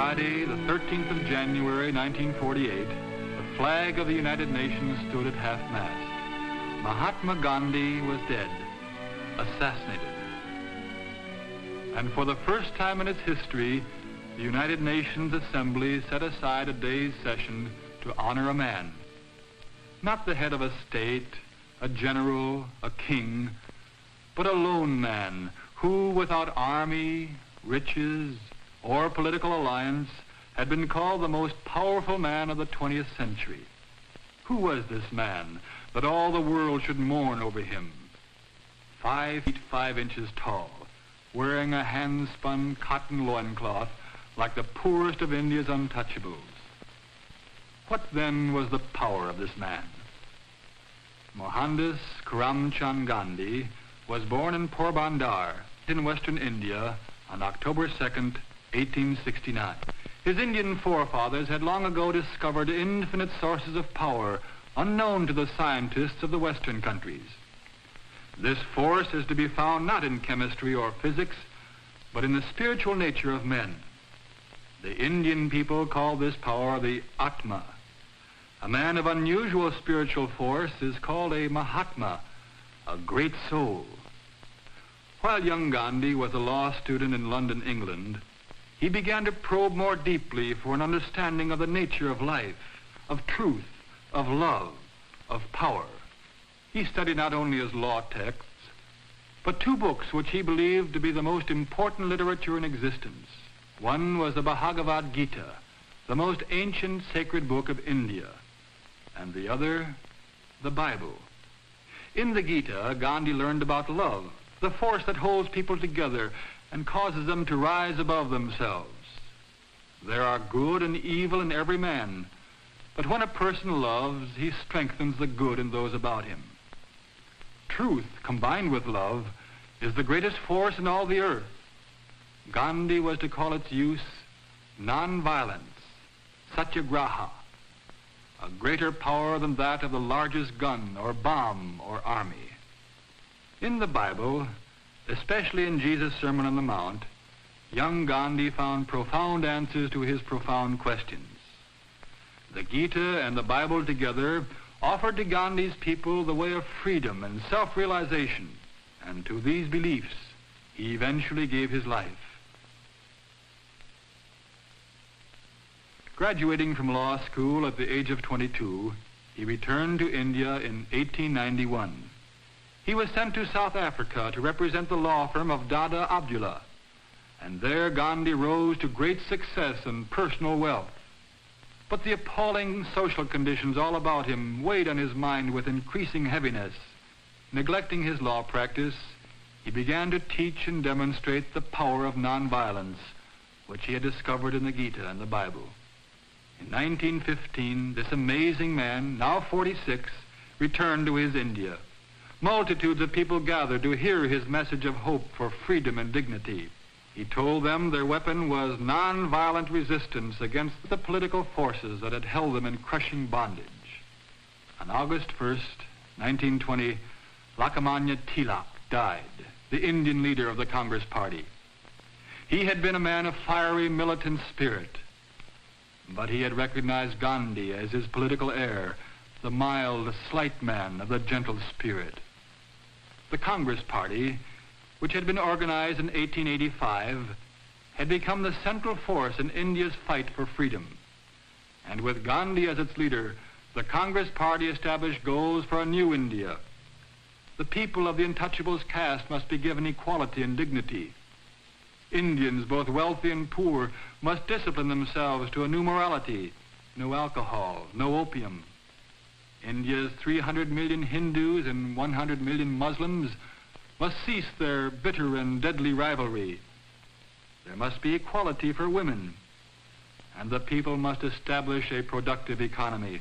Friday, the 13th of January, 1948, the flag of the United Nations stood at half-mast. Mahatma Gandhi was dead, assassinated. And for the first time in its history, the United Nations Assembly set aside a day's session to honor a man. Not the head of a state, a general, a king, but a lone man who, without army, riches, or political alliance, had been called the most powerful man of the 20th century. Who was this man that all the world should mourn over him? 5 feet 5 inches tall, wearing a hand-spun cotton loincloth like the poorest of India's untouchables. What then was the power of this man? Mohandas Karamchand Gandhi was born in Porbandar in western India on October 2nd, 1869. His Indian forefathers had long ago discovered infinite sources of power unknown to the scientists of the Western countries. This force is to be found not in chemistry or physics, but in the spiritual nature of men. The Indian people call this power the Atma. A man of unusual spiritual force is called a Mahatma, a great soul. While young Gandhi was a law student in London, England, he began to probe more deeply for an understanding of the nature of life, of truth, of love, of power. He studied not only his law texts, but 2 books which he believed to be the most important literature in existence. One was the Bhagavad Gita, the most ancient sacred book of India, and the other, the Bible. In the Gita, Gandhi learned about love, the force that holds people together and causes them to rise above themselves. There are good and evil in every man, but when a person loves, he strengthens the good in those about him. Truth, combined with love, is the greatest force in all the earth. Gandhi was to call its use non-violence, satyagraha, a greater power than that of the largest gun or bomb or army. In the Bible, especially in Jesus' Sermon on the Mount, young Gandhi found profound answers to his profound questions. The Gita and the Bible together offered to Gandhi's people the way of freedom and self-realization, and to these beliefs he eventually gave his life. Graduating from law school at the age of 22, he returned to India in 1891. He was sent to South Africa to represent the law firm of Dada Abdullah, and there Gandhi rose to great success and personal wealth. But the appalling social conditions all about him weighed on his mind with increasing heaviness. Neglecting his law practice, he began to teach and demonstrate the power of nonviolence, which he had discovered in the Gita and the Bible. In 1915, this amazing man, now 46, returned to his India. Multitudes of people gathered to hear his message of hope for freedom and dignity. He told them their weapon was non-violent resistance against the political forces that had held them in crushing bondage. On August 1st, 1920, Lokmanya Tilak died, the Indian leader of the Congress Party. He had been a man of fiery militant spirit, but he had recognized Gandhi as his political heir, the mild, slight man of the gentle spirit. The Congress Party, which had been organized in 1885, had become the central force in India's fight for freedom. And with Gandhi as its leader, the Congress Party established goals for a new India. The people of the Untouchables caste must be given equality and dignity. Indians, both wealthy and poor, must discipline themselves to a new morality: no alcohol, no opium. India's 300 million Hindus and 100 million Muslims must cease their bitter and deadly rivalry. There must be equality for women, and the people must establish a productive economy.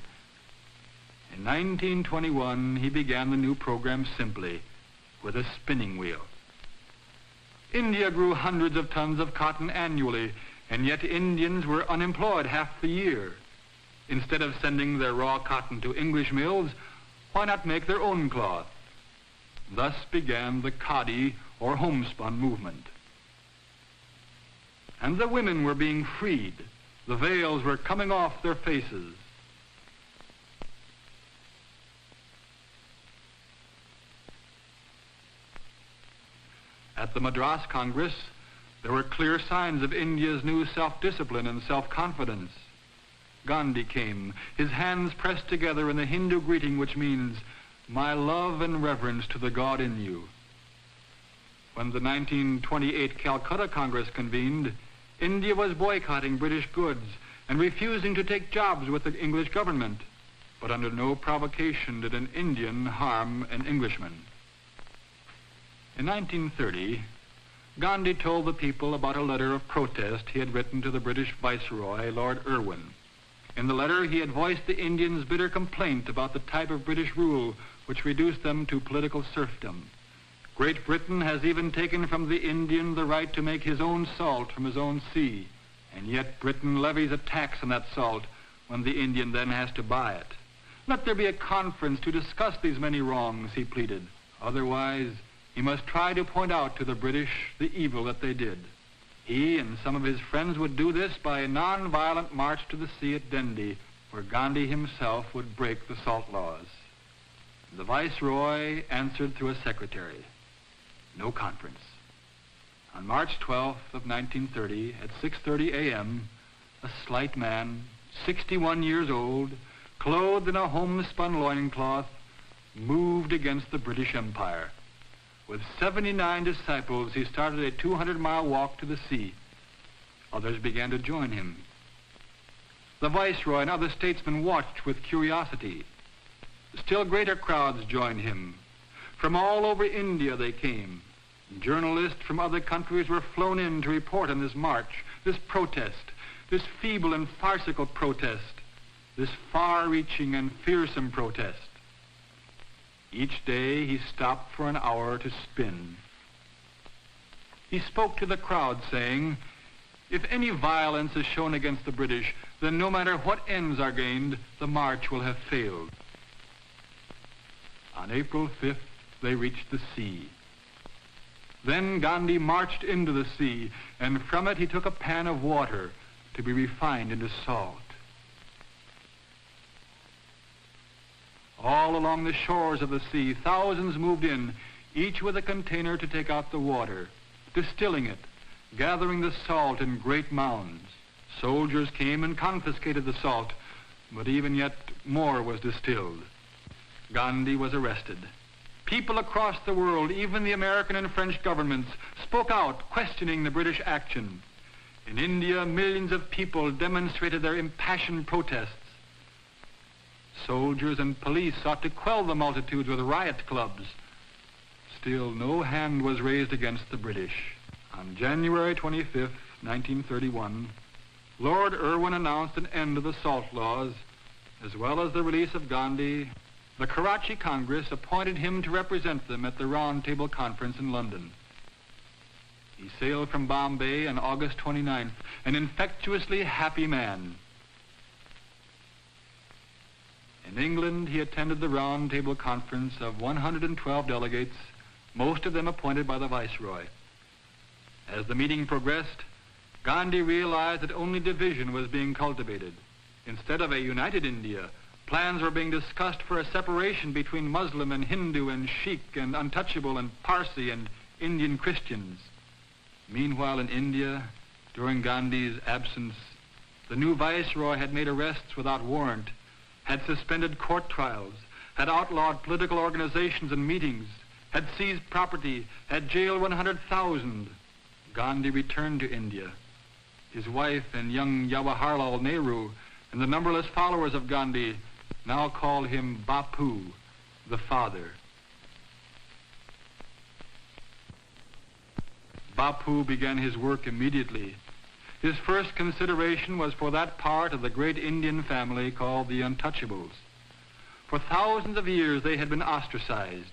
In 1921, he began the new program simply, with a spinning wheel. India grew hundreds of tons of cotton annually, and yet Indians were unemployed half the year. Instead of sending their raw cotton to English mills, why not make their own cloth? Thus began the khadi, or homespun movement. And the women were being freed. The veils were coming off their faces. At the Madras Congress, there were clear signs of India's new self-discipline and self-confidence. Gandhi came, his hands pressed together in the Hindu greeting which means, "My love and reverence to the God in you." When the 1928 Calcutta Congress convened, India was boycotting British goods and refusing to take jobs with the English government, but under no provocation did an Indian harm an Englishman. In 1930, Gandhi told the people about a letter of protest he had written to the British Viceroy, Lord Irwin. In the letter, he had voiced the Indians' bitter complaint about the type of British rule which reduced them to political serfdom. Great Britain has even taken from the Indian the right to make his own salt from his own sea, and yet Britain levies a tax on that salt when the Indian then has to buy it. Let there be a conference to discuss these many wrongs, he pleaded. Otherwise, he must try to point out to the British the evil that they did. He and some of his friends would do this by a non-violent march to the sea at Dende, where Gandhi himself would break the salt laws. The Viceroy answered through a secretary. No conference. On March 12th of 1930, at 6:30 a.m., a slight man, 61 years old, clothed in a homespun loincloth, moved against the British Empire. With 79 disciples, he started a 200-mile walk to the sea. Others began to join him. The Viceroy and other statesmen watched with curiosity. Still greater crowds joined him. From all over India they came. Journalists from other countries were flown in to report on this march, this protest, this feeble and farcical protest, this far-reaching and fearsome protest. Each day he stopped for an hour to spin. He spoke to the crowd saying, "If any violence is shown against the British, then no matter what ends are gained, the march will have failed." On April 5th, they reached the sea. Then Gandhi marched into the sea, and from it he took a pan of water to be refined into salt. All along the shores of the sea, thousands moved in, each with a container to take out the water, distilling it, gathering the salt in great mounds. Soldiers came and confiscated the salt, but even yet more was distilled. Gandhi was arrested. People across the world, even the American and French governments, spoke out, questioning the British action. In India, millions of people demonstrated their impassioned protests. Soldiers and police sought to quell the multitudes with riot clubs. Still, no hand was raised against the British. On January 25th, 1931, Lord Irwin announced an end to the salt laws, as well as the release of Gandhi. The Karachi Congress appointed him to represent them at the Round Table Conference in London. He sailed from Bombay on August 29th, an infectiously happy man. In England, he attended the Round Table Conference of 112 delegates, most of them appointed by the Viceroy. As the meeting progressed, Gandhi realized that only division was being cultivated. Instead of a united India, plans were being discussed for a separation between Muslim and Hindu and Sikh and untouchable and Parsi and Indian Christians. Meanwhile, in India, during Gandhi's absence, the new Viceroy had made arrests without warrant, had suspended court trials, had outlawed political organizations and meetings, had seized property, had jailed 100,000. Gandhi returned to India. His wife and young Jawaharlal Nehru and the numberless followers of Gandhi now called him Bapu, the father. Bapu began his work immediately. His first consideration was for that part of the great Indian family called the Untouchables. For thousands of years they had been ostracized,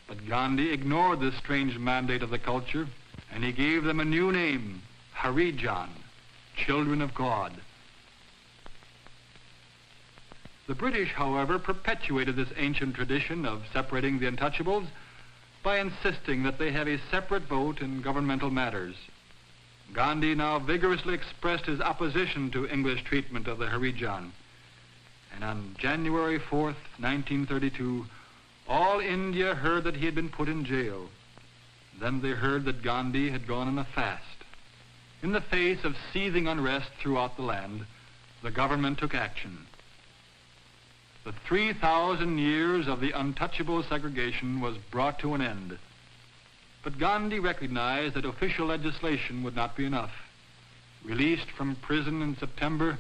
but Gandhi ignored this strange mandate of the culture, and he gave them a new name, Harijan, children of God. The British, however, perpetuated this ancient tradition of separating the Untouchables by insisting that they have a separate vote in governmental matters. Gandhi now vigorously expressed his opposition to English treatment of the Harijan. And on January 4th, 1932, all India heard that he had been put in jail. Then they heard that Gandhi had gone on a fast. In the face of seething unrest throughout the land, the government took action. The 3,000 years of the untouchable segregation was brought to an end. But Gandhi recognized that official legislation would not be enough. Released from prison in September,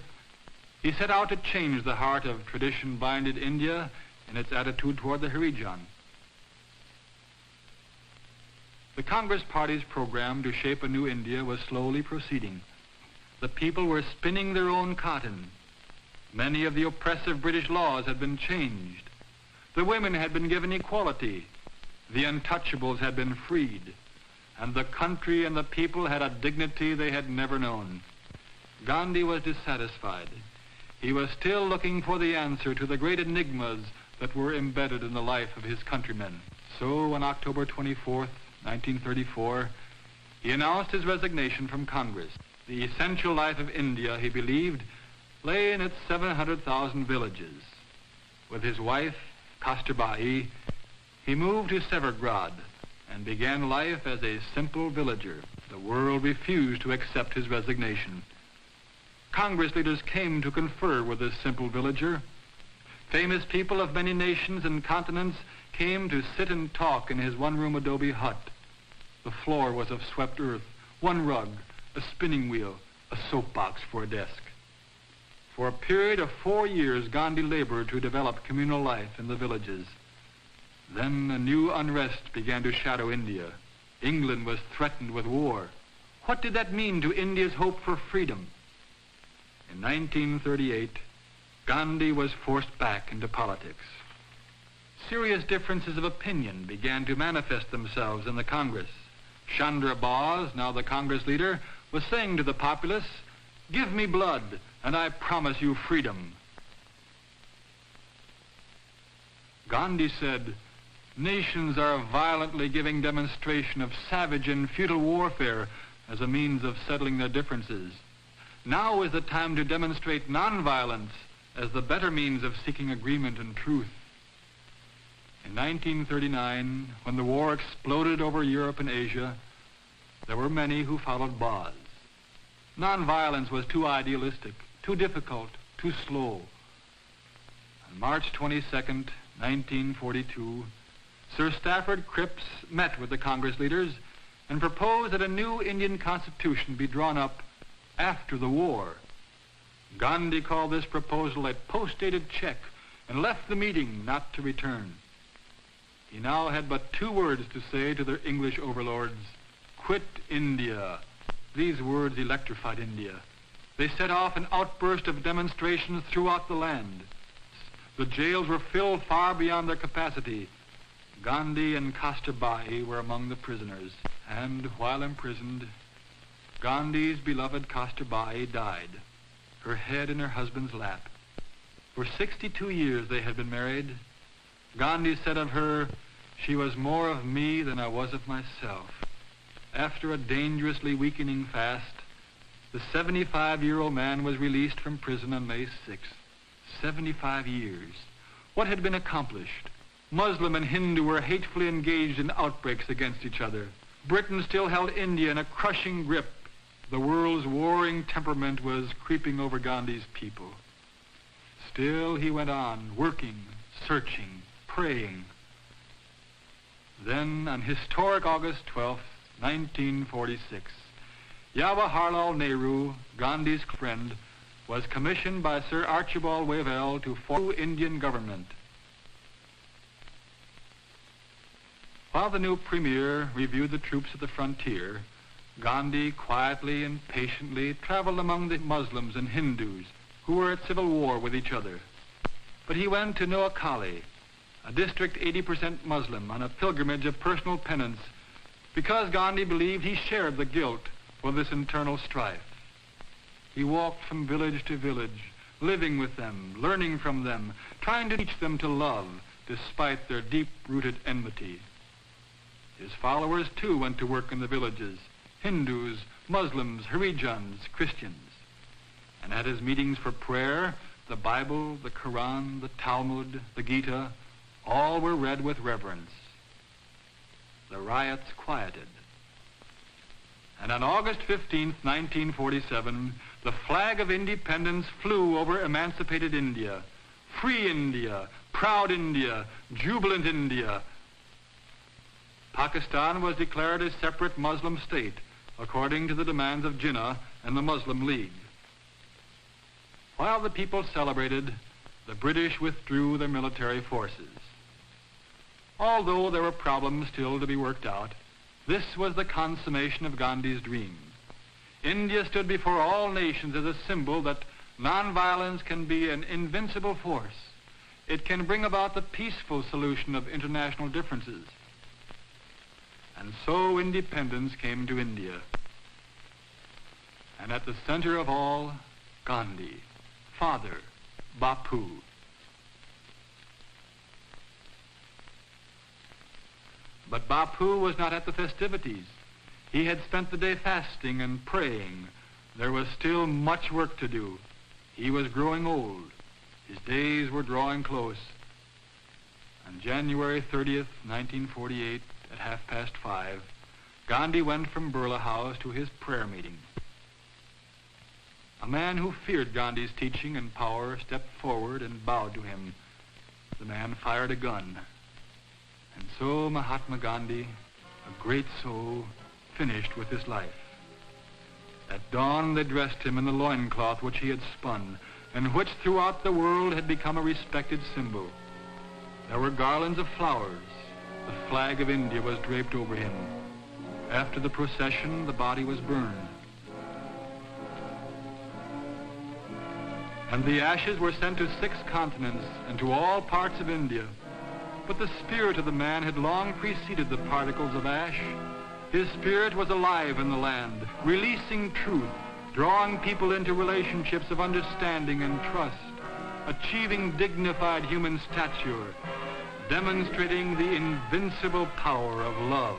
he set out to change the heart of tradition-binded India in its attitude toward the Harijan. The Congress Party's program to shape a new India was slowly proceeding. The people were spinning their own cotton. Many of the oppressive British laws had been changed. The women had been given equality. The untouchables had been freed. And the country and the people had a dignity they had never known. Gandhi was dissatisfied. He was still looking for the answer to the great enigmas that were embedded in the life of his countrymen. So on October 24th, 1934, he announced his resignation from Congress. The essential life of India, he believed, lay in its 700,000 villages. With his wife, Kasturbai, he moved to Severgrad and began life as a simple villager. The world refused to accept his resignation. Congress leaders came to confer with this simple villager. Famous people of many nations and continents came to sit and talk in his one-room adobe hut. The floor was of swept earth, one rug, a spinning wheel, a soapbox for a desk. For a period of 4 years, Gandhi labored to develop communal life in the villages. Then a new unrest began to shadow India. England was threatened with war. What did that mean to India's hope for freedom? In 1938, Gandhi was forced back into politics. Serious differences of opinion began to manifest themselves in the Congress. Chandra Bose, now the Congress leader, was saying to the populace, "Give me blood, and I promise you freedom." Gandhi said, "Nations are violently giving demonstration of savage and futile warfare as a means of settling their differences. Now is the time to demonstrate nonviolence as the better means of seeking agreement and truth." In 1939, when the war exploded over Europe and Asia, there were many who followed Bose. Nonviolence was too idealistic, too difficult, too slow. On March 22nd, 1942, Sir Stafford Cripps met with the Congress leaders and proposed that a new Indian constitution be drawn up after the war. Gandhi called this proposal a post-dated check and left the meeting not to return. He now had but 2 words to say to their English overlords: "Quit India." These words electrified India. They set off an outburst of demonstrations throughout the land. The jails were filled far beyond their capacity. Gandhi and Kasturbai were among the prisoners. And while imprisoned, Gandhi's beloved Kasturbai died, her head in her husband's lap. For 62 years they had been married. Gandhi said of her, "She was more of me than I was of myself." After a dangerously weakening fast, the 75-year-old man was released from prison on May 6th. 75 years. What had been accomplished? Muslim and Hindu were hatefully engaged in outbreaks against each other. Britain still held India in a crushing grip. The world's warring temperament was creeping over Gandhi's people. Still he went on, working, searching, praying. Then, on historic August 12th, 1946, Jawaharlal Nehru, Gandhi's friend, was commissioned by Sir Archibald Wavell to form the Indian government. While the new premier reviewed the troops at the frontier, Gandhi quietly and patiently traveled among the Muslims and Hindus who were at civil war with each other. But he went to Noakhali, a district 80% Muslim, on a pilgrimage of personal penance because Gandhi believed he shared the guilt for this internal strife. He walked from village to village, living with them, learning from them, trying to teach them to love despite their deep-rooted enmity. His followers, too, went to work in the villages. Hindus, Muslims, Harijans, Christians. And at his meetings for prayer, the Bible, the Quran, the Talmud, the Gita, all were read with reverence. The riots quieted. And on August 15th, 1947, the flag of independence flew over emancipated India. Free India, proud India, jubilant India. Pakistan was declared a separate Muslim state, according to the demands of Jinnah and the Muslim League. While the people celebrated, the British withdrew their military forces. Although there were problems still to be worked out, this was the consummation of Gandhi's dream. India stood before all nations as a symbol that nonviolence can be an invincible force. It can bring about the peaceful solution of international differences. And so independence came to India. And at the center of all, Gandhi, father, Bapu. But Bapu was not at the festivities. He had spent the day fasting and praying. There was still much work to do. He was growing old. His days were drawing close. On January 30th, 1948, at 5:30, Gandhi went from Birla House to his prayer meeting. A man who feared Gandhi's teaching and power stepped forward and bowed to him. The man fired a gun. And so Mahatma Gandhi, a great soul, finished with his life. At dawn they dressed him in the loincloth which he had spun, and which throughout the world had become a respected symbol. There were garlands of flowers. The flag of India was draped over him. After the procession, the body was burned. And the ashes were sent to 6 continents and to all parts of India. But the spirit of the man had long preceded the particles of ash. His spirit was alive in the land, releasing truth, drawing people into relationships of understanding and trust, achieving dignified human stature, demonstrating the invincible power of love.